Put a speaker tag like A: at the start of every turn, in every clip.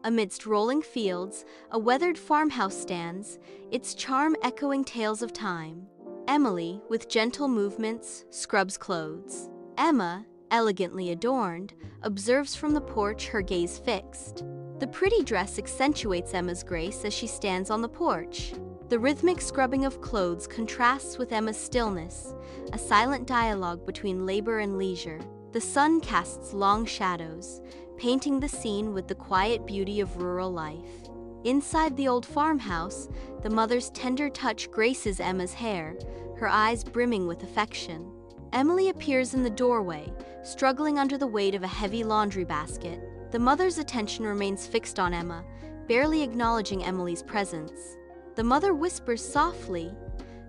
A: Amidst rolling fields, a weathered farmhouse stands, its charm echoing tales of time. Emily, with gentle movements, scrubs clothes. Emma, elegantly adorned, observes from the porch, her gaze fixed. The pretty dress accentuates Emma's grace as she stands on the porch. The rhythmic scrubbing of clothes contrasts with Emma's stillness, a silent dialogue between labor and leisure. The sun casts long shadows, painting the scene with the quiet beauty of rural life. Inside the old farmhouse, the mother's tender touch graces Emma's hair, her eyes brimming with affection. Emily appears in the doorway, struggling under the weight of a heavy laundry basket. The mother's attention remains fixed on Emma, barely acknowledging Emily's presence. The mother whispers softly,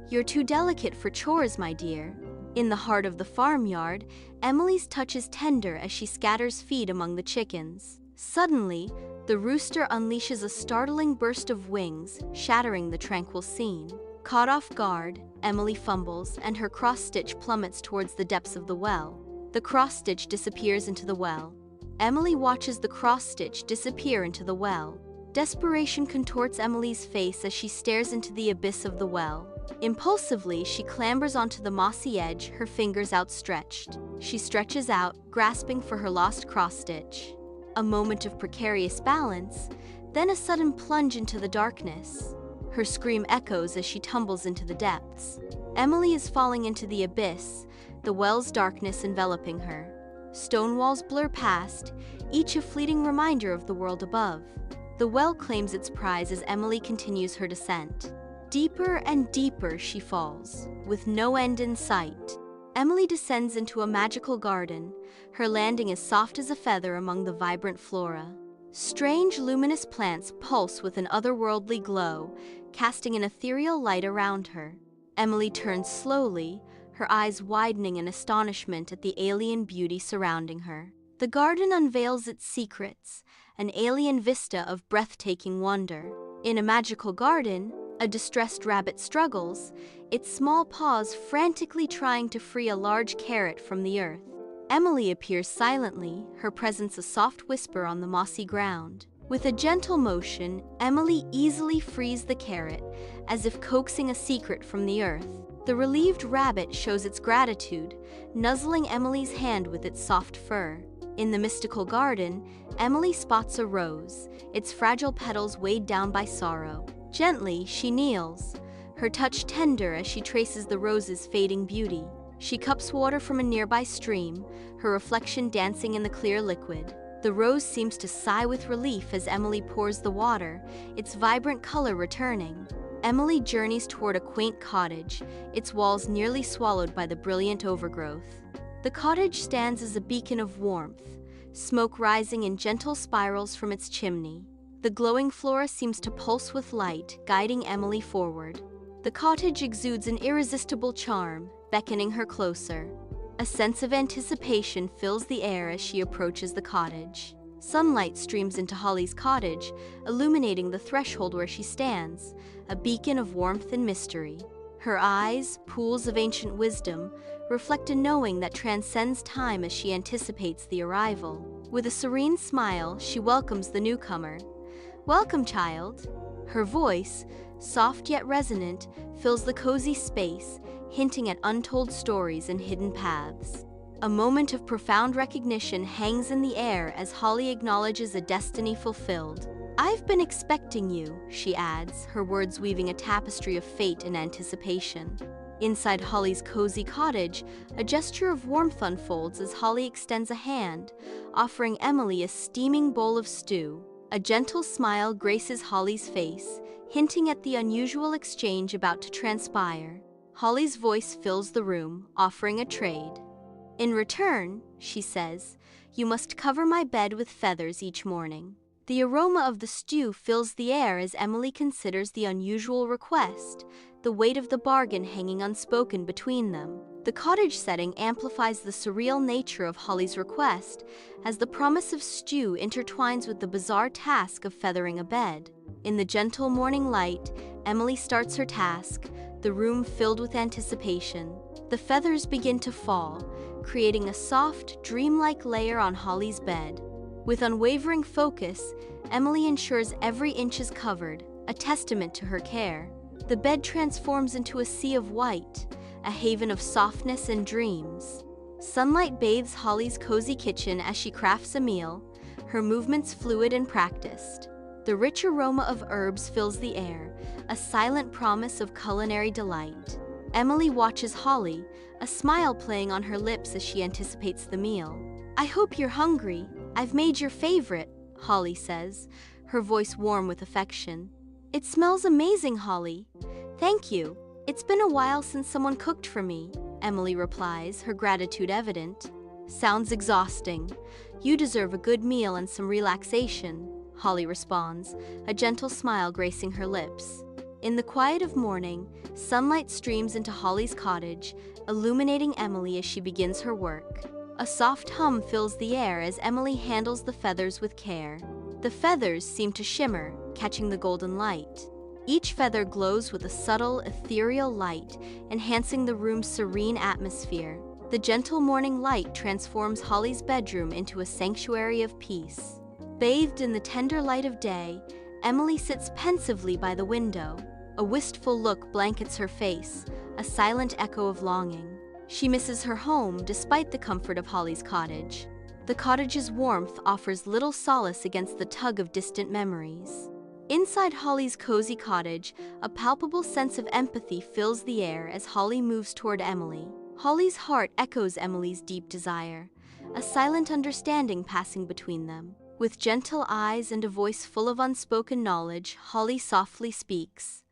A: "You're too delicate for chores, my dear." In the heart of the farmyard, Emily's touch is tender as she scatters feed among the chickens. Suddenly, the rooster unleashes a startling burst of wings, shattering the tranquil scene. Caught off guard, Emily fumbles, and her cross-stitch plummets towards the depths of the well. The cross-stitch disappears into the well. Emily watches the cross-stitch disappear into the well. Desperation contorts Emily's face as she stares into the abyss of the well. Impulsively, she clambers onto the mossy edge, her fingers outstretched. She stretches out, grasping for her lost cross-stitch. A moment of precarious balance, then a sudden plunge into the darkness. Her scream echoes as she tumbles into the depths. Emily is falling into the abyss, the well's darkness enveloping her. Stone walls blur past, each a fleeting reminder of the world above. The well claims its prize as Emily continues her descent. Deeper and deeper she falls, with no end in sight. Emily descends into a magical garden, her landing as soft as a feather among the vibrant flora. Strange luminous plants pulse with an otherworldly glow, casting an ethereal light around her. Emily turns slowly, her eyes widening in astonishment at the alien beauty surrounding her. The garden unveils its secrets, an alien vista of breathtaking wonder. In a magical garden, a distressed rabbit struggles, its small paws frantically trying to free a large carrot from the earth. Emily appears silently, her presence a soft whisper on the mossy ground. With a gentle motion, Emily easily frees the carrot, as if coaxing a secret from the earth. The relieved rabbit shows its gratitude, nuzzling Emily's hand with its soft fur. In the mystical garden, Emily spots a rose, its fragile petals weighed down by sorrow. Gently, she kneels, her touch tender as she traces the rose's fading beauty. She cups water from a nearby stream, her reflection dancing in the clear liquid. The rose seems to sigh with relief as Emily pours the water, its vibrant color returning. Emily journeys toward a quaint cottage, its walls nearly swallowed by the brilliant overgrowth. The cottage stands as a beacon of warmth, smoke rising in gentle spirals from its chimney. The glowing flora seems to pulse with light, guiding Emily forward. The cottage exudes an irresistible charm, beckoning her closer. A sense of anticipation fills the air as she approaches the cottage. Sunlight streams into Holly's cottage, illuminating the threshold where she stands, a beacon of warmth and mystery. Her eyes, pools of ancient wisdom, reflect a knowing that transcends time as she anticipates the arrival. With a serene smile, she welcomes the newcomer. "Welcome, child." Her voice, soft yet resonant, fills the cozy space, hinting at untold stories and hidden paths. A moment of profound recognition hangs in the air as Holly acknowledges a destiny fulfilled. "I've been expecting you," she adds, her words weaving a tapestry of fate and anticipation. Inside Holly's cozy cottage, a gesture of warmth unfolds as Holly extends a hand, offering Emily a steaming bowl of stew. A gentle smile graces Holly's face, hinting at the unusual exchange about to transpire. Holly's voice fills the room, offering a trade. "In return," she says, "you must cover my bed with feathers each morning." The aroma of the stew fills the air as Emily considers the unusual request, the weight of the bargain hanging unspoken between them. The cottage setting amplifies the surreal nature of Holly's request, as the promise of stew intertwines with the bizarre task of feathering a bed. In the gentle morning light, Emily starts her task, the room filled with anticipation. The feathers begin to fall, creating a soft, dreamlike layer on Holly's bed. With unwavering focus, Emily ensures every inch is covered, a testament to her care. The bed transforms into a sea of white, a haven of softness and dreams. Sunlight bathes Holly's cozy kitchen as she crafts a meal, her movements fluid and practiced. The rich aroma of herbs fills the air, a silent promise of culinary delight. Emily watches Holly, a smile playing on her lips as she anticipates the meal. "I hope you're hungry. I've made your favorite," Holly says, her voice warm with affection. "It smells amazing, Holly." "Thank you. It's been a while since someone cooked for me," Emily replies, her gratitude evident. "Sounds exhausting. You deserve a good meal and some relaxation," Holly responds, a gentle smile gracing her lips. In the quiet of morning, sunlight streams into Holly's cottage, illuminating Emily as she begins her work. A soft hum fills the air as Emily handles the feathers with care. The feathers seem to shimmer, catching the golden light. Each feather glows with a subtle, ethereal light, enhancing the room's serene atmosphere. The gentle morning light transforms Holly's bedroom into a sanctuary of peace. Bathed in the tender light of day, Emily sits pensively by the window. A wistful look blankets her face, a silent echo of longing. She misses her home despite the comfort of Holly's cottage. The cottage's warmth offers little solace against the tug of distant memories. Inside Holly's cozy cottage, a palpable sense of empathy fills the air as Holly moves toward Emily. Holly's heart echoes Emily's deep desire, a silent understanding passing between them. With gentle eyes and a voice full of unspoken knowledge, Holly softly speaks.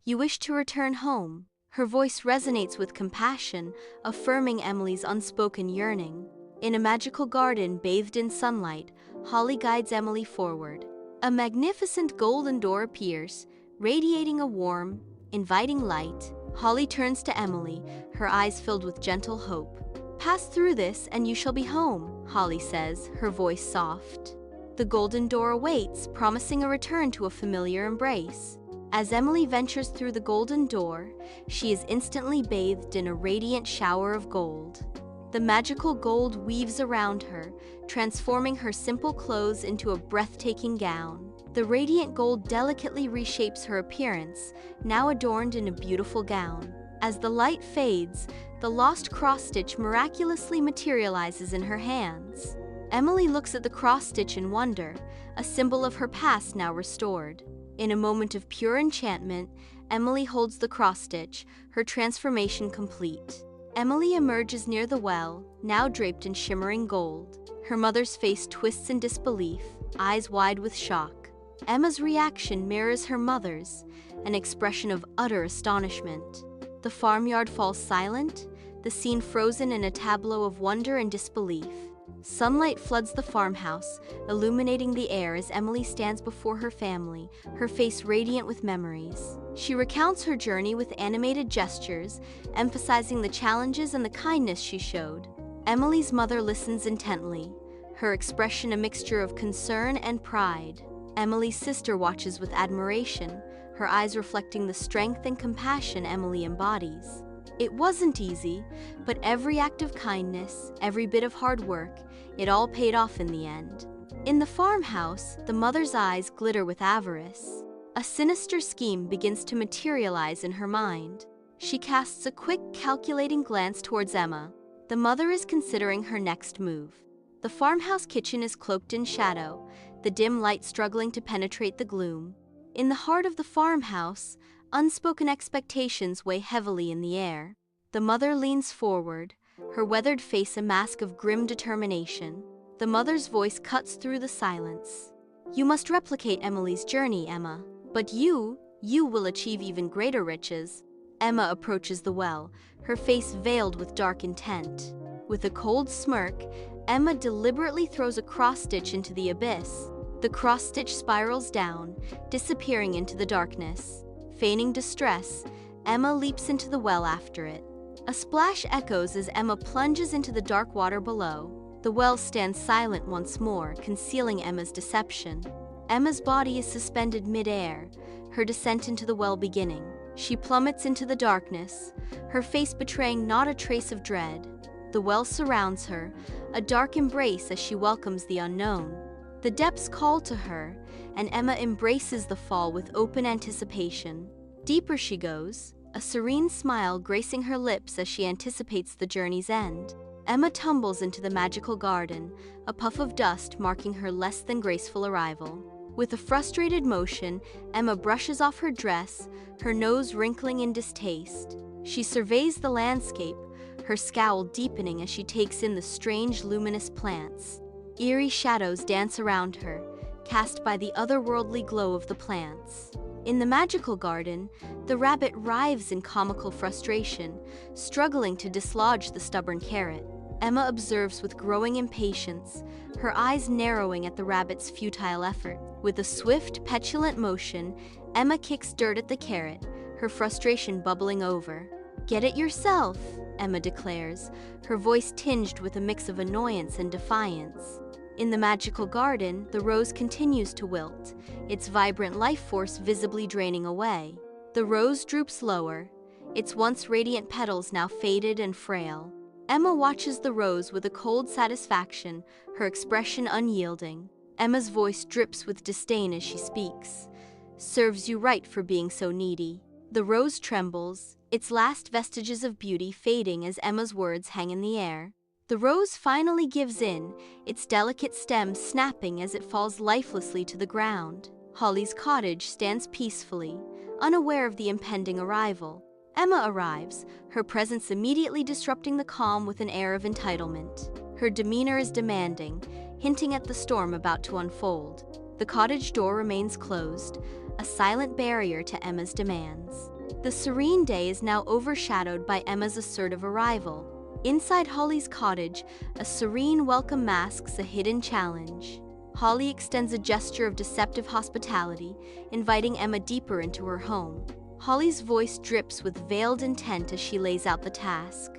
A: "You wish to return home." Her voice resonates with compassion, affirming Emily's unspoken yearning. In a magical garden bathed in sunlight, Holly guides Emily forward. A magnificent golden door appears, radiating a warm, inviting light. Holly turns to Emily, her eyes filled with gentle hope. "Pass through this and you shall be home," Holly says, her voice soft. The golden door awaits, promising a return to a familiar embrace. As Emily ventures through the golden door, she is instantly bathed in a radiant shower of gold. The magical gold weaves around her, transforming her simple clothes into a breathtaking gown. The radiant gold delicately reshapes her appearance, now adorned in a beautiful gown. As the light fades, the lost cross-stitch miraculously materializes in her hands. Emily looks at the cross-stitch in wonder, a symbol of her past now restored. In a moment of pure enchantment, Emily holds the cross-stitch, her transformation complete. Emily emerges near the well, now draped in shimmering gold. Her mother's face twists in disbelief, eyes wide with shock. Emma's reaction mirrors her mother's, an expression of utter astonishment. The farmyard falls silent, the scene frozen in a tableau of wonder and disbelief. Sunlight floods the farmhouse, illuminating the air as Emily stands before her family, her face radiant with memories. She recounts her journey with animated gestures, emphasizing the challenges and the kindness she showed. Emily's mother listens intently, her expression a mixture of concern and pride. Emily's sister watches with admiration, her eyes reflecting the strength and compassion Emily embodies. It wasn't easy, but every act of kindness, every bit of hard work, it all paid off in the end. In the farmhouse, the mother's eyes glitter with avarice. A sinister scheme begins to materialize in her mind. She casts a quick, calculating glance towards Emma. The mother is considering her next move. The farmhouse kitchen is cloaked in shadow, the dim light struggling to penetrate the gloom. In the heart of the farmhouse, unspoken expectations weigh heavily in the air. The mother leans forward, her weathered face a mask of grim determination. The mother's voice cuts through the silence. "You must replicate Emily's journey, Emma. But you will achieve even greater riches." Emma approaches the well, her face veiled with dark intent. With a cold smirk, Emma deliberately throws a cross-stitch into the abyss. The cross-stitch spirals down, disappearing into the darkness. Feigning distress, Emma leaps into the well after it. A splash echoes as Emma plunges into the dark water below. The well stands silent once more, concealing Emma's deception. Emma's body is suspended mid-air, her descent into the well beginning. She plummets into the darkness, her face betraying not a trace of dread. The well surrounds her, a dark embrace as she welcomes the unknown. The depths call to her, and Emma embraces the fall with open anticipation. Deeper she goes, a serene smile gracing her lips as she anticipates the journey's end. Emma tumbles into the magical garden, a puff of dust marking her less than graceful arrival. With a frustrated motion, Emma brushes off her dress, her nose wrinkling in distaste. She surveys the landscape, her scowl deepening as she takes in the strange luminous plants. Eerie shadows dance around her, cast by the otherworldly glow of the plants. In the magical garden, the rabbit writhes in comical frustration, struggling to dislodge the stubborn carrot. Emma observes with growing impatience, her eyes narrowing at the rabbit's futile effort. With a swift, petulant motion, Emma kicks dirt at the carrot, her frustration bubbling over. "Get it yourself," Emma declares, her voice tinged with a mix of annoyance and defiance. In the magical garden, the rose continues to wilt, its vibrant life force visibly draining away. The rose droops lower, its once radiant petals now faded and frail. Emma watches the rose with a cold satisfaction, her expression unyielding. Emma's voice drips with disdain as she speaks. "Serves you right for being so needy." The rose trembles, its last vestiges of beauty fading as Emma's words hang in the air. The rose finally gives in, its delicate stem snapping as it falls lifelessly to the ground. Holly's cottage stands peacefully, unaware of the impending arrival. Emma arrives, her presence immediately disrupting the calm with an air of entitlement. Her demeanor is demanding, hinting at the storm about to unfold. The cottage door remains closed, a silent barrier to Emma's demands. The serene day is now overshadowed by Emma's assertive arrival. Inside Holly's cottage, a serene welcome masks a hidden challenge. Holly extends a gesture of deceptive hospitality, inviting Emma deeper into her home. Holly's voice drips with veiled intent as she lays out the task.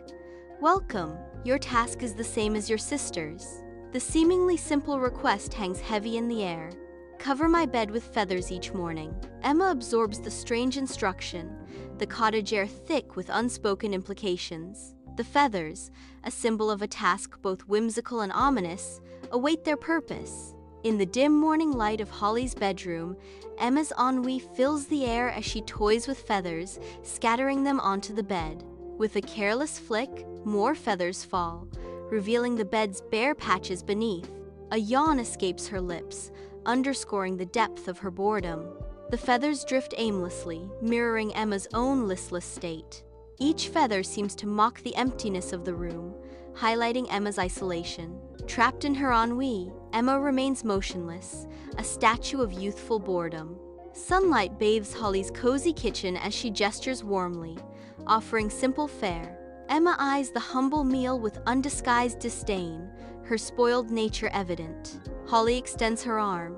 A: "Welcome. Your task is the same as your sister's." The seemingly simple request hangs heavy in the air. "Cover my bed with feathers each morning." Emma absorbs the strange instruction, the cottage air thick with unspoken implications. The feathers, a symbol of a task both whimsical and ominous, await their purpose. In the dim morning light of Holly's bedroom, Emma's ennui fills the air as she toys with feathers, scattering them onto the bed. With a careless flick, more feathers fall, revealing the bed's bare patches beneath. A yawn escapes her lips, underscoring the depth of her boredom. The feathers drift aimlessly, mirroring Emma's own listless state. Each feather seems to mock the emptiness of the room, highlighting Emma's isolation. Trapped in her ennui, Emma remains motionless, a statue of youthful boredom. Sunlight bathes Holly's cozy kitchen as she gestures warmly, offering simple fare. Emma eyes the humble meal with undisguised disdain, her spoiled nature evident. Holly extends her arm.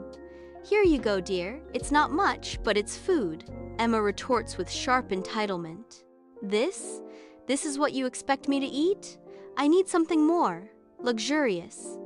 A: "Here you go, dear. It's not much, but it's food." Emma retorts with sharp entitlement. This is what you expect me to eat? I need something more. Luxurious.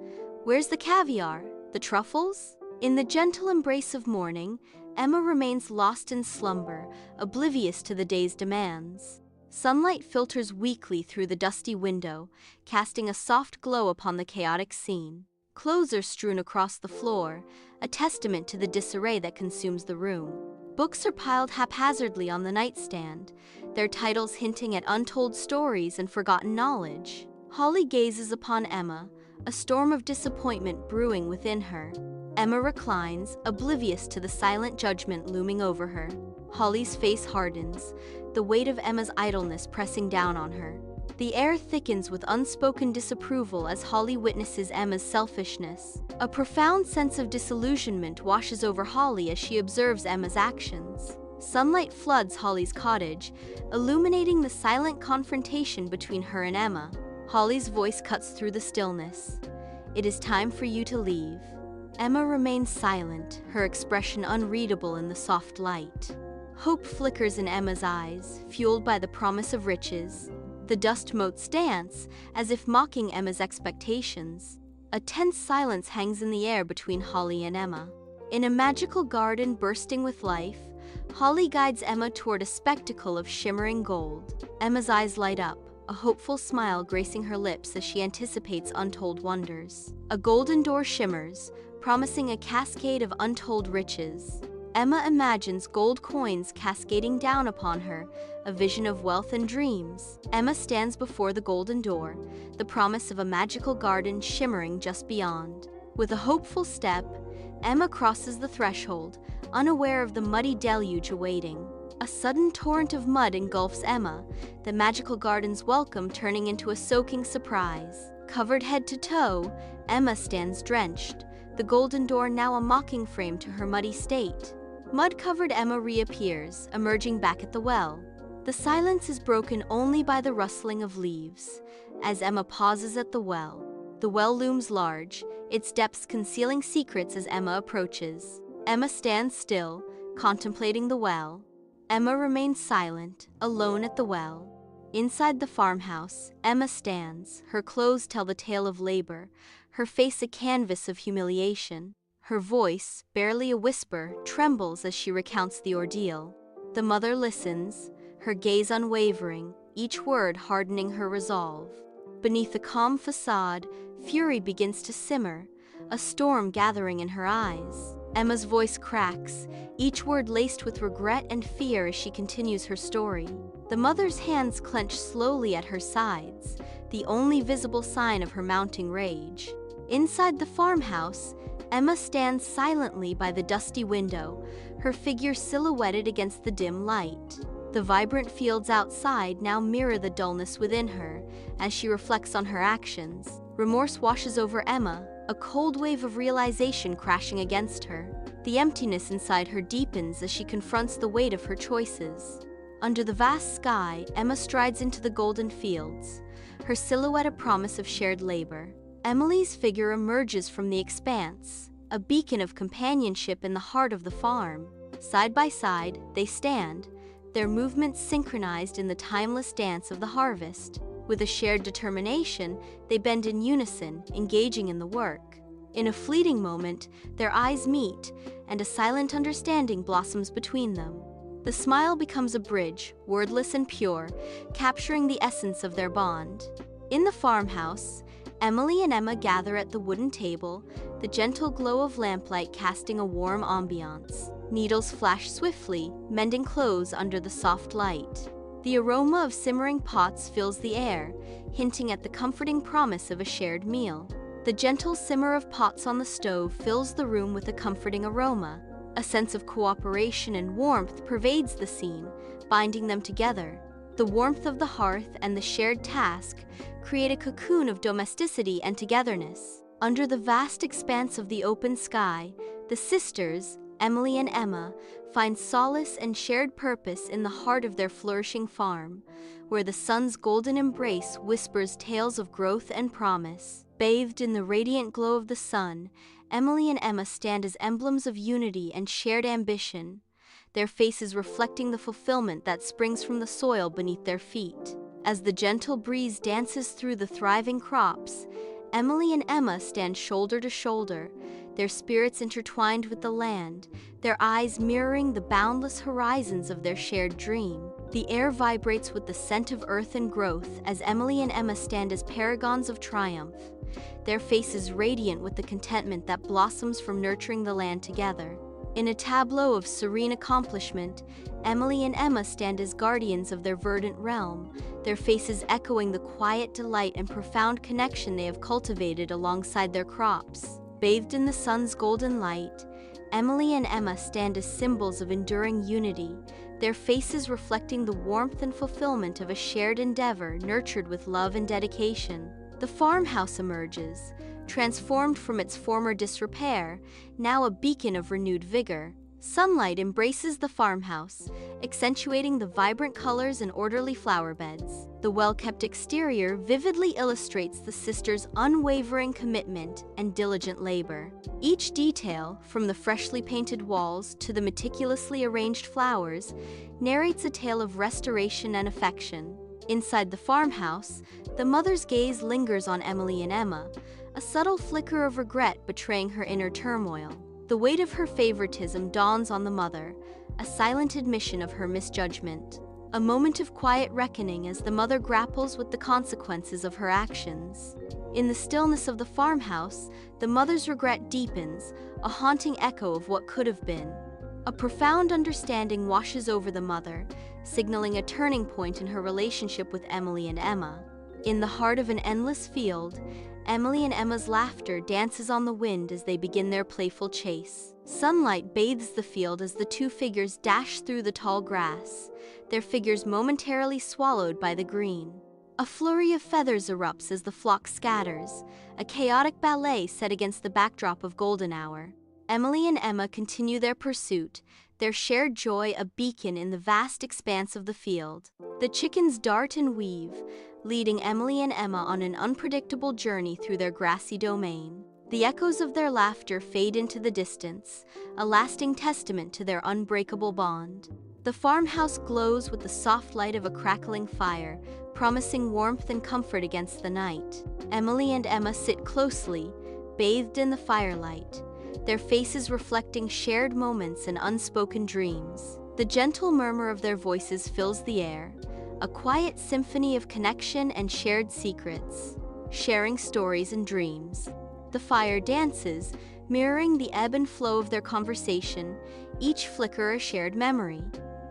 A: Where's the caviar? The truffles?" In the gentle embrace of morning, Emma remains lost in slumber, oblivious to the day's demands. Sunlight filters weakly through the dusty window, casting a soft glow upon the chaotic scene. Clothes are strewn across the floor, a testament to the disarray that consumes the room. Books are piled haphazardly on the nightstand, their titles hinting at untold stories and forgotten knowledge. Holly gazes upon Emma, a storm of disappointment brewing within her. Emma reclines, oblivious to the silent judgment looming over her. Holly's face hardens, the weight of Emma's idleness pressing down on her. The air thickens with unspoken disapproval as Holly witnesses Emma's selfishness. A profound sense of disillusionment washes over Holly as she observes Emma's actions. Sunlight floods Holly's cottage, illuminating the silent confrontation between her and Emma. Holly's voice cuts through the stillness. "It is time for you to leave." Emma remains silent, her expression unreadable in the soft light. Hope flickers in Emma's eyes, fueled by the promise of riches. The dust motes dance, as if mocking Emma's expectations. A tense silence hangs in the air between Holly and Emma. In a magical garden bursting with life, Holly guides Emma toward a spectacle of shimmering gold. Emma's eyes light up, a hopeful smile gracing her lips as she anticipates untold wonders. A golden door shimmers, promising a cascade of untold riches. Emma imagines gold coins cascading down upon her, a vision of wealth and dreams. Emma stands before the golden door, the promise of a magical garden shimmering just beyond. With a hopeful step, Emma crosses the threshold, unaware of the muddy deluge awaiting. A sudden torrent of mud engulfs Emma, the magical garden's welcome turning into a soaking surprise. Covered head to toe, Emma stands drenched, the golden door now a mocking frame to her muddy state. Mud-covered Emma reappears, emerging back at the well. The silence is broken only by the rustling of leaves. As Emma pauses at the well looms large, its depths concealing secrets as Emma approaches. Emma stands still, contemplating the well. Emma remains silent, alone at the well. Inside the farmhouse, Emma stands, her clothes tell the tale of labor, her face a canvas of humiliation. Her voice, barely a whisper, trembles as she recounts the ordeal. The mother listens, her gaze unwavering, each word hardening her resolve. Beneath the calm facade, fury begins to simmer, a storm gathering in her eyes. Emma's voice cracks, each word laced with regret and fear as she continues her story. The mother's hands clench slowly at her sides, the only visible sign of her mounting rage. Inside the farmhouse, Emma stands silently by the dusty window, her figure silhouetted against the dim light. The vibrant fields outside now mirror the dullness within her. As she reflects on her actions, remorse washes over Emma, a cold wave of realization crashing against her. The emptiness inside her deepens as she confronts the weight of her choices. Under the vast sky, Emma strides into the golden fields, her silhouette a promise of shared labor. Emily's figure emerges from the expanse, a beacon of companionship in the heart of the farm. Side by side, they stand, their movements synchronized in the timeless dance of the harvest. With a shared determination, they bend in unison, engaging in the work. In a fleeting moment, their eyes meet, and a silent understanding blossoms between them. The smile becomes a bridge, wordless and pure, capturing the essence of their bond. In the farmhouse, Emily and Emma gather at the wooden table, the gentle glow of lamplight casting a warm ambiance. Needles flash swiftly, mending clothes under the soft light. The aroma of simmering pots fills the air, hinting at the comforting promise of a shared meal. The gentle simmer of pots on the stove fills the room with a comforting aroma. A sense of cooperation and warmth pervades the scene, binding them together. The warmth of the hearth and the shared task create a cocoon of domesticity and togetherness. Under the vast expanse of the open sky, the sisters, Emily and Emma, find solace and shared purpose in the heart of their flourishing farm, where the sun's golden embrace whispers tales of growth and promise. Bathed in the radiant glow of the sun, Emily and Emma stand as emblems of unity and shared ambition, their faces reflecting the fulfillment that springs from the soil beneath their feet. As the gentle breeze dances through the thriving crops, Emily and Emma stand shoulder to shoulder, their spirits intertwined with the land, their eyes mirroring the boundless horizons of their shared dream. The air vibrates with the scent of earth and growth as Emily and Emma stand as paragons of triumph, their faces radiant with the contentment that blossoms from nurturing the land together. In a tableau of serene accomplishment, Emily and Emma stand as guardians of their verdant realm, their faces echoing the quiet delight and profound connection they have cultivated alongside their crops. Bathed in the sun's golden light, Emily and Emma stand as symbols of enduring unity, their faces reflecting the warmth and fulfillment of a shared endeavor nurtured with love and dedication. The farmhouse emerges, transformed from its former disrepair, now a beacon of renewed vigor. Sunlight embraces the farmhouse, accentuating the vibrant colors and orderly flower beds. The well-kept exterior vividly illustrates the sisters' unwavering commitment and diligent labor. Each detail, from the freshly painted walls to the meticulously arranged flowers, narrates a tale of restoration and affection. Inside the farmhouse, the mother's gaze lingers on Emily and Emma, a subtle flicker of regret betraying her inner turmoil. The weight of her favoritism dawns on the mother, a silent admission of her misjudgment. a moment of quiet reckoning as the mother grapples with the consequences of her actions. In the stillness of the farmhouse, the mother's regret deepens, a haunting echo of what could have been. A profound understanding washes over the mother, signaling a turning point in her relationship with Emily and Emma. In the heart of an endless field, Emily and Emma's laughter dances on the wind as they begin their playful chase. Sunlight bathes the field as the two figures dash through the tall grass, their figures momentarily swallowed by the green. A flurry of feathers erupts as the flock scatters, a chaotic ballet set against the backdrop of golden hour. Emily and Emma continue their pursuit, their shared joy a beacon in the vast expanse of the field. The chickens dart and weave, leading Emily and Emma on an unpredictable journey through their grassy domain. The echoes of their laughter fade into the distance, a lasting testament to their unbreakable bond. The farmhouse glows with the soft light of a crackling fire, promising warmth and comfort against the night. Emily and Emma sit closely, bathed in the firelight, their faces reflecting shared moments and unspoken dreams. The gentle murmur of their voices fills the air, a quiet symphony of connection and shared secrets, sharing stories and dreams. The fire dances, mirroring the ebb and flow of their conversation, each flicker a shared memory.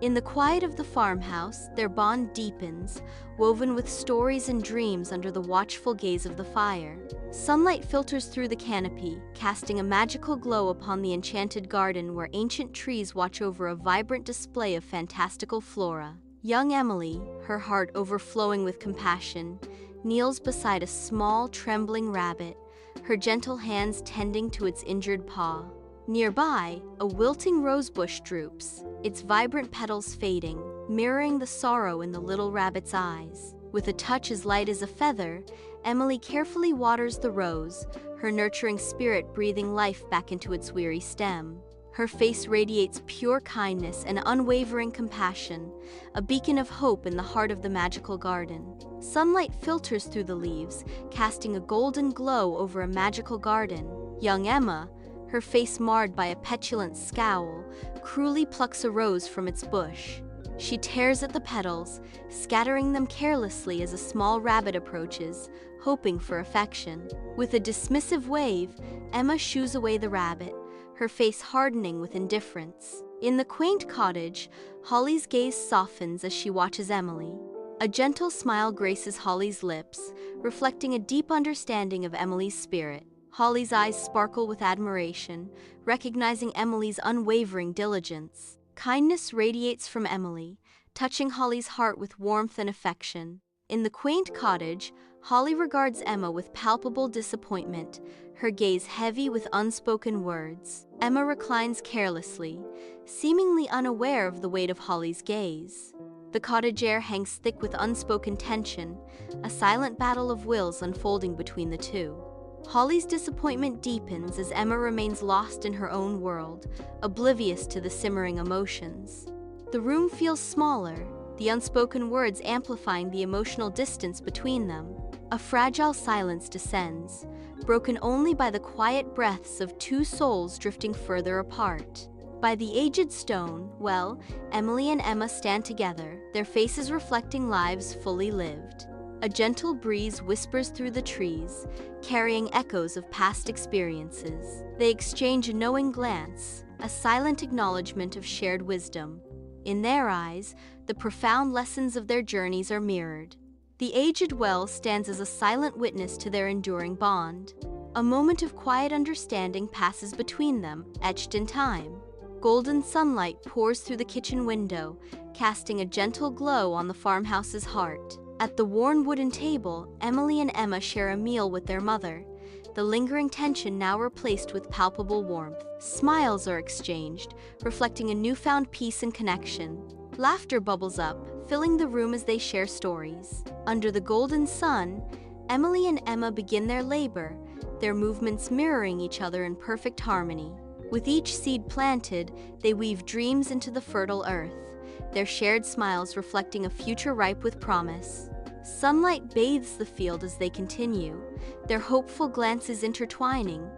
A: In the quiet of the farmhouse, their bond deepens, woven with stories and dreams under the watchful gaze of the fire. Sunlight filters through the canopy, casting a magical glow upon the enchanted garden where ancient trees watch over a vibrant display of fantastical flora. Young Emily, her heart overflowing with compassion, kneels beside a small, trembling rabbit, her gentle hands tending to its injured paw. Nearby, a wilting rosebush droops, its vibrant petals fading, mirroring the sorrow in the little rabbit's eyes. With a touch as light as a feather, Emily carefully waters the rose, her nurturing spirit breathing life back into its weary stem. Her face radiates pure kindness and unwavering compassion, a beacon of hope in the heart of the magical garden. Sunlight filters through the leaves, casting a golden glow over a magical garden. Young Emma, her face marred by a petulant scowl, cruelly plucks a rose from its bush. She tears at the petals, scattering them carelessly as a small rabbit approaches, hoping for affection. With a dismissive wave, Emma shoos away the rabbit, her face hardening with indifference. In the quaint cottage, Holly's gaze softens as she watches Emily. A gentle smile graces Holly's lips, reflecting a deep understanding of Emily's spirit. Holly's eyes sparkle with admiration, recognizing Emily's unwavering diligence. Kindness radiates from Emily, touching Holly's heart with warmth and affection. In the quaint cottage, Holly regards Emma with palpable disappointment, her gaze heavy with unspoken words. Emma reclines carelessly, seemingly unaware of the weight of Holly's gaze. The cottage air hangs thick with unspoken tension, a silent battle of wills unfolding between the two. Holly's disappointment deepens as Emma remains lost in her own world, oblivious to the simmering emotions. The room feels smaller, the unspoken words amplifying the emotional distance between them. A fragile silence descends, broken only by the quiet breaths of two souls drifting further apart. By the aged stone, Emily and Emma stand together, their faces reflecting lives fully lived. A gentle breeze whispers through the trees, carrying echoes of past experiences. They exchange a knowing glance, a silent acknowledgement of shared wisdom. In their eyes, the profound lessons of their journeys are mirrored. The aged well stands as a silent witness to their enduring bond. A moment of quiet understanding passes between them, etched in time. Golden sunlight pours through the kitchen window, casting a gentle glow on the farmhouse's heart. At the worn wooden table, Emily and Emma share a meal with their mother, the lingering tension now replaced with palpable warmth. Smiles are exchanged, reflecting a newfound peace and connection. Laughter bubbles up, filling the room as they share stories. Under the golden sun, Emily and Emma begin their labor, their movements mirroring each other in perfect harmony. With each seed planted, they weave dreams into the fertile earth, their shared smiles reflecting a future ripe with promise. Sunlight bathes the field as they continue, their hopeful glances intertwining,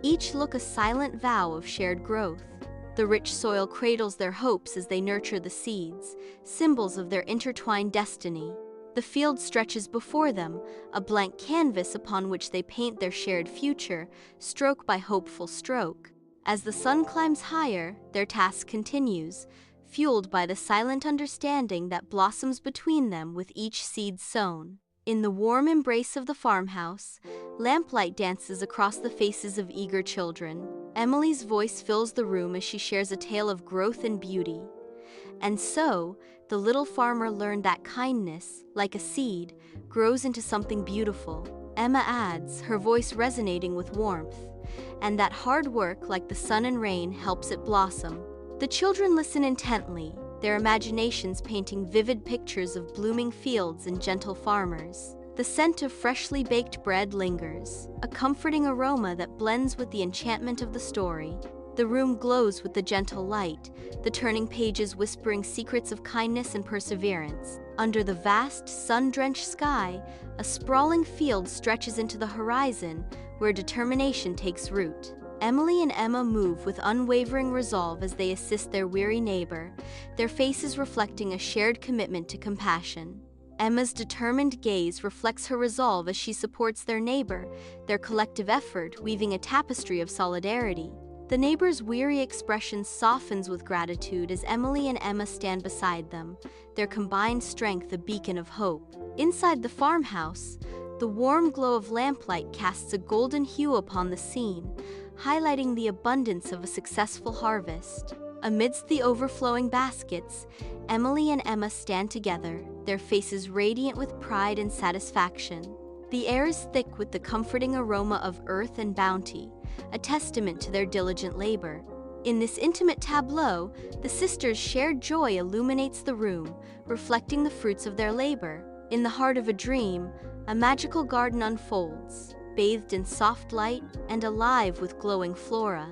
A: each look a silent vow of shared growth. The rich soil cradles their hopes as they nurture the seeds, symbols of their intertwined destiny. The field stretches before them, a blank canvas upon which they paint their shared future, stroke by hopeful stroke. As the sun climbs higher, their task continues, fueled by the silent understanding that blossoms between them with each seed sown. In the warm embrace of the farmhouse, lamplight dances across the faces of eager children. Emily's voice fills the room as she shares a tale of growth and beauty. And so, the little farmer learned that kindness, like a seed, grows into something beautiful. Emma adds, her voice resonating with warmth, and that hard work, like the sun and rain, helps it blossom. The children listen intently, their imaginations painting vivid pictures of blooming fields and gentle farmers. The scent of freshly baked bread lingers, a comforting aroma that blends with the enchantment of the story. The room glows with the gentle light, the turning pages whispering secrets of kindness and perseverance. Under the vast, sun-drenched sky, a sprawling field stretches into the horizon, where determination takes root. Emily and Emma move with unwavering resolve as they assist their weary neighbor, their faces reflecting a shared commitment to compassion. Emma's determined gaze reflects her resolve as she supports their neighbor, their collective effort weaving a tapestry of solidarity. The neighbor's weary expression softens with gratitude as Emily and Emma stand beside them, their combined strength a beacon of hope. Inside the farmhouse, the warm glow of lamplight casts a golden hue upon the scene, highlighting the abundance of a successful harvest. Amidst the overflowing baskets, Emily and Emma stand together, their faces radiant with pride and satisfaction. The air is thick with the comforting aroma of earth and bounty, a testament to their diligent labor. In this intimate tableau, the sisters' shared joy illuminates the room, reflecting the fruits of their labor. In the heart of a dream, a magical garden unfolds, bathed in soft light and alive with glowing flora.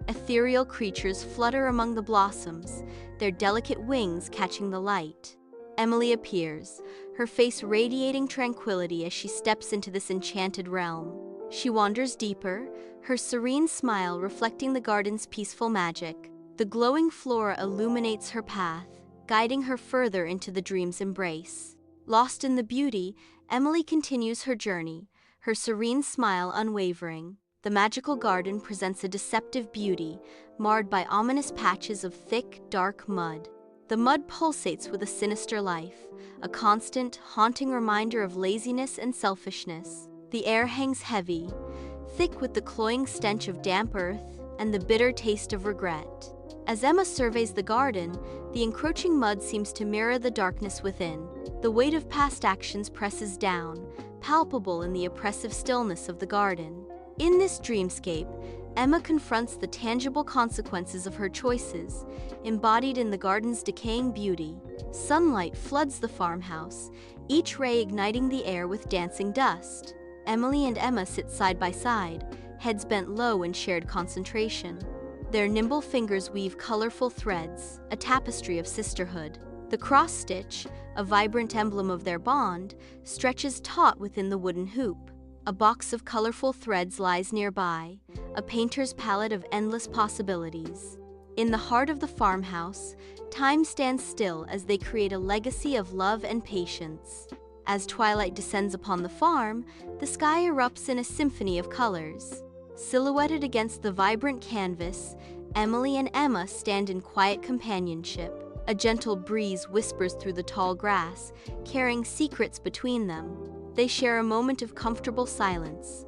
A: Ethereal creatures flutter among the blossoms, their delicate wings catching the light. Emily appears, her face radiating tranquility as she steps into this enchanted realm. She wanders deeper, her serene smile reflecting the garden's peaceful magic. The glowing flora illuminates her path, guiding her further into the dream's embrace. Lost in the beauty, Emily continues her journey, her serene smile unwavering. The magical garden presents a deceptive beauty, marred by ominous patches of thick, dark mud. The mud pulsates with a sinister life, a constant, haunting reminder of laziness and selfishness. The air hangs heavy, thick with the cloying stench of damp earth and the bitter taste of regret. As Emma surveys the garden, the encroaching mud seems to mirror the darkness within. The weight of past actions presses down, palpable in the oppressive stillness of the garden. In this dreamscape, Emma confronts the tangible consequences of her choices, embodied in the garden's decaying beauty. Sunlight floods the farmhouse, each ray igniting the air with dancing dust. Emily and Emma sit side by side, heads bent low in shared concentration. Their nimble fingers weave colorful threads, a tapestry of sisterhood. The cross-stitch, a vibrant emblem of their bond, stretches taut within the wooden hoop. A box of colorful threads lies nearby, a painter's palette of endless possibilities. In the heart of the farmhouse, time stands still as they create a legacy of love and patience. As twilight descends upon the farm, the sky erupts in a symphony of colors. Silhouetted against the vibrant canvas, Emily and Emma stand in quiet companionship. A gentle breeze whispers through the tall grass, carrying secrets between them. They share a moment of comfortable silence,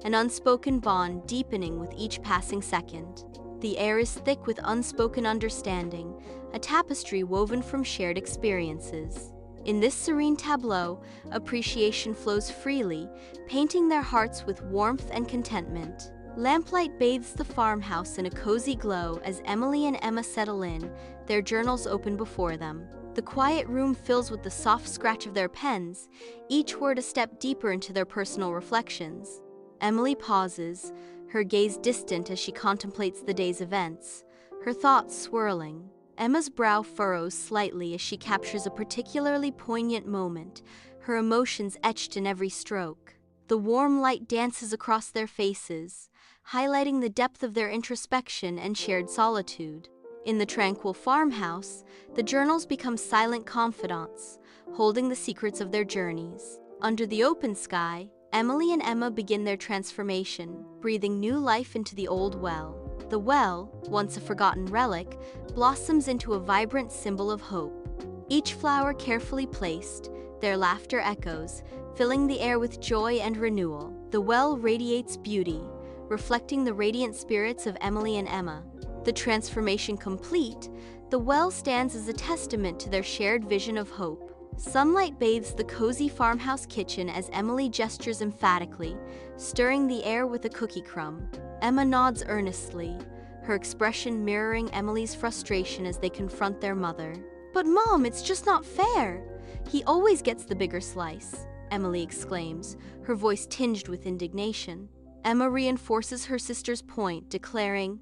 A: an unspoken bond deepening with each passing second. The air is thick with unspoken understanding, a tapestry woven from shared experiences. In this serene tableau, appreciation flows freely, painting their hearts with warmth and contentment. Lamplight bathes the farmhouse in a cozy glow as Emily and Emma settle in, their journals open before them. The quiet room fills with the soft scratch of their pens, each word a step deeper into their personal reflections. Emily pauses, her gaze distant as she contemplates the day's events, her thoughts swirling. Emma's brow furrows slightly as she captures a particularly poignant moment, her emotions etched in every stroke. The warm light dances across their faces, highlighting the depth of their introspection and shared solitude. In the tranquil farmhouse, the journals become silent confidants, holding the secrets of their journeys. Under the open sky, Emily and Emma begin their transformation, breathing new life into the old well. The well, once a forgotten relic, blossoms into a vibrant symbol of hope. Each flower carefully placed, their laughter echoes, filling the air with joy and renewal. The well radiates beauty, reflecting the radiant spirits of Emily and Emma. The transformation complete, the well stands as a testament to their shared vision of hope. Sunlight bathes the cozy farmhouse kitchen as Emily gestures emphatically, stirring the air with a cookie crumb. Emma nods earnestly, her expression mirroring Emily's frustration as they confront their mother. "But Mom, it's just not fair. He always gets the bigger slice," Emily exclaims, her voice tinged with indignation. Emma reinforces her sister's point, declaring,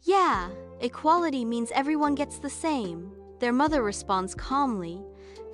A: "Yeah, equality means everyone gets the same." Their mother responds calmly,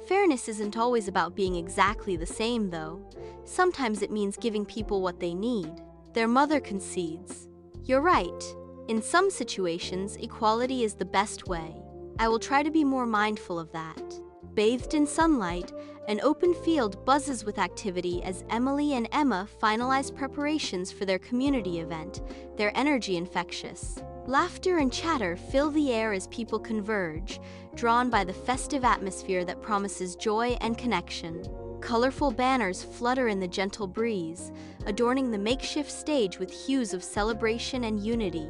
A: "Fairness isn't always about being exactly the same, though. Sometimes it means giving people what they need." Their mother concedes, "You're right. In some situations, equality is the best way. I will try to be more mindful of that." Bathed in sunlight, an open field buzzes with activity as Emily and Emma finalize preparations for their community event, their energy infectious. Laughter and chatter fill the air as people converge, drawn by the festive atmosphere that promises joy and connection. Colorful banners flutter in the gentle breeze, adorning the makeshift stage with hues of celebration and unity.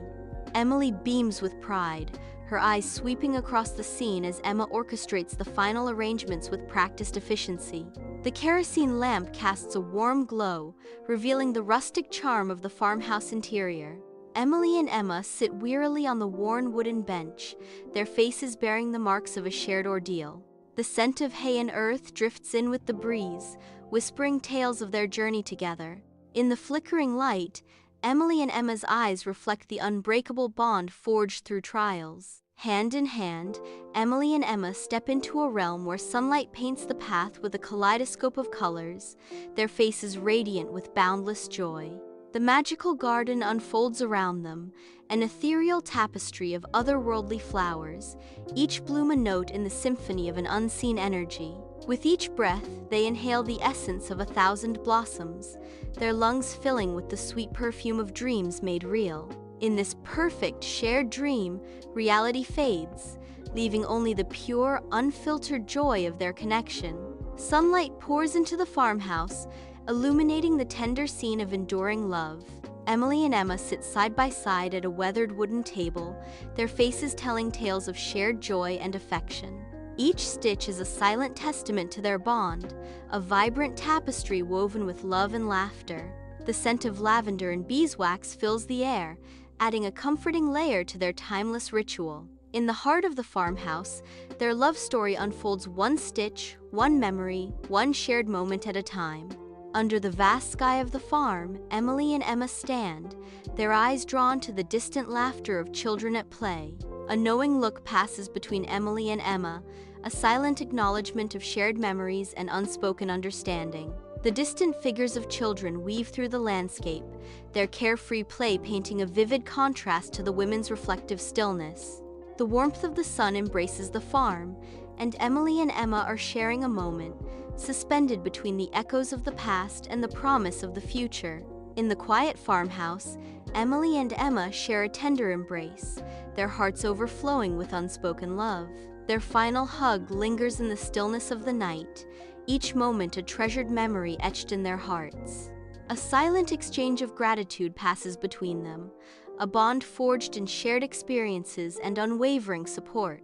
A: Emily beams with pride, her eyes sweeping across the scene as Emma orchestrates the final arrangements with practiced efficiency. The kerosene lamp casts a warm glow, revealing the rustic charm of the farmhouse interior. Emily and Emma sit wearily on the worn wooden bench, their faces bearing the marks of a shared ordeal. The scent of hay and earth drifts in with the breeze, whispering tales of their journey together. In the flickering light, Emily and Emma's eyes reflect the unbreakable bond forged through trials. Hand in hand, Emily and Emma step into a realm where sunlight paints the path with a kaleidoscope of colors, their faces radiant with boundless joy. The magical garden unfolds around them, an ethereal tapestry of otherworldly flowers, each bloom a note in the symphony of an unseen energy. With each breath, they inhale the essence of 1,000 blossoms, their lungs filling with the sweet perfume of dreams made real. In this perfect shared dream, reality fades, leaving only the pure, unfiltered joy of their connection. Sunlight pours into the farmhouse, illuminating the tender scene of enduring love. Emily and Emma sit side by side at a weathered wooden table, their faces telling tales of shared joy and affection. Each stitch is a silent testament to their bond, a vibrant tapestry woven with love and laughter. The scent of lavender and beeswax fills the air, adding a comforting layer to their timeless ritual. In the heart of the farmhouse, their love story unfolds one stitch, one memory, one shared moment at a time. Under the vast sky of the farm, Emily and Emma stand, their eyes drawn to the distant laughter of children at play. A knowing look passes between Emily and Emma, a silent acknowledgement of shared memories and unspoken understanding. The distant figures of children weave through the landscape, their carefree play painting a vivid contrast to the women's reflective stillness. The warmth of the sun embraces the farm, and Emily and Emma are sharing a moment, suspended between the echoes of the past and the promise of the future. In the quiet farmhouse, Emily and Emma share a tender embrace, their hearts overflowing with unspoken love. Their final hug lingers in the stillness of the night, each moment a treasured memory etched in their hearts. A silent exchange of gratitude passes between them, a bond forged in shared experiences and unwavering support.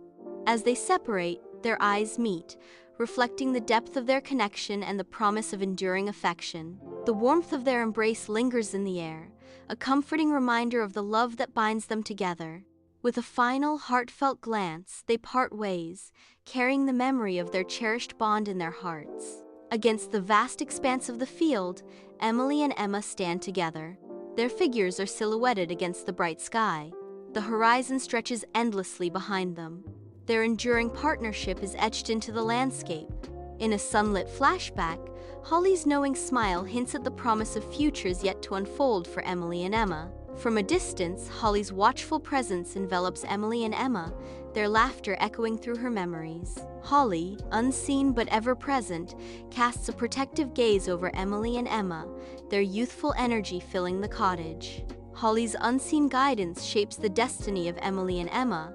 A: As they separate, their eyes meet, reflecting the depth of their connection and the promise of enduring affection. The warmth of their embrace lingers in the air, a comforting reminder of the love that binds them together. With a final, heartfelt glance, they part ways, carrying the memory of their cherished bond in their hearts. Against the vast expanse of the field, Emily and Emma stand together. Their figures are silhouetted against the bright sky. The horizon stretches endlessly behind them. Their enduring partnership is etched into the landscape. In a sunlit flashback, Holly's knowing smile hints at the promise of futures yet to unfold for Emily and Emma. From a distance, Holly's watchful presence envelops Emily and Emma, their laughter echoing through her memories. Holly, unseen but ever present, casts a protective gaze over Emily and Emma, their youthful energy filling the cottage. Holly's unseen guidance shapes the destiny of Emily and Emma,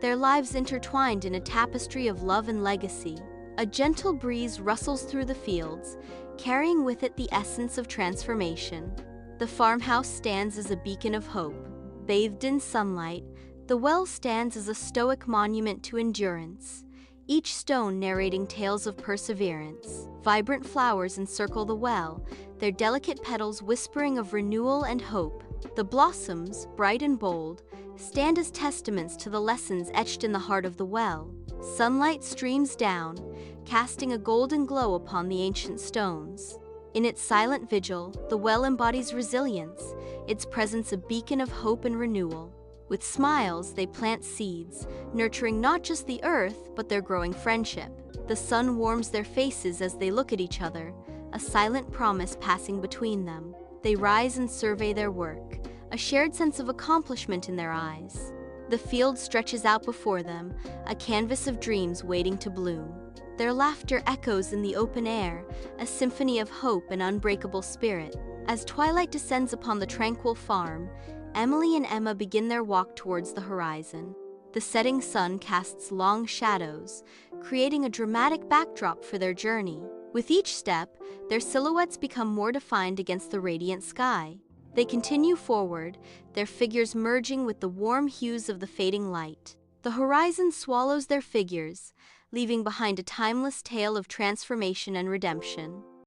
A: their lives intertwined in a tapestry of love and legacy. A gentle breeze rustles through the fields, carrying with it the essence of transformation. The farmhouse stands as a beacon of hope. Bathed in sunlight, the well stands as a stoic monument to endurance, each stone narrating tales of perseverance. Vibrant flowers encircle the well, their delicate petals whispering of renewal and hope. The blossoms, bright and bold, stand as testaments to the lessons etched in the heart of the well. Sunlight streams down, casting a golden glow upon the ancient stones. In its silent vigil, the well embodies resilience, its presence a beacon of hope and renewal. With smiles, they plant seeds, nurturing not just the earth, but their growing friendship. The sun warms their faces as they look at each other, a silent promise passing between them. They rise and survey their work, a shared sense of accomplishment in their eyes. The field stretches out before them, a canvas of dreams waiting to bloom. Their laughter echoes in the open air, a symphony of hope and unbreakable spirit. As twilight descends upon the tranquil farm, Emily and Emma begin their walk towards the horizon. The setting sun casts long shadows, creating a dramatic backdrop for their journey. With each step, their silhouettes become more defined against the radiant sky. They continue forward, their figures merging with the warm hues of the fading light. The horizon swallows their figures, leaving behind a timeless tale of transformation and redemption.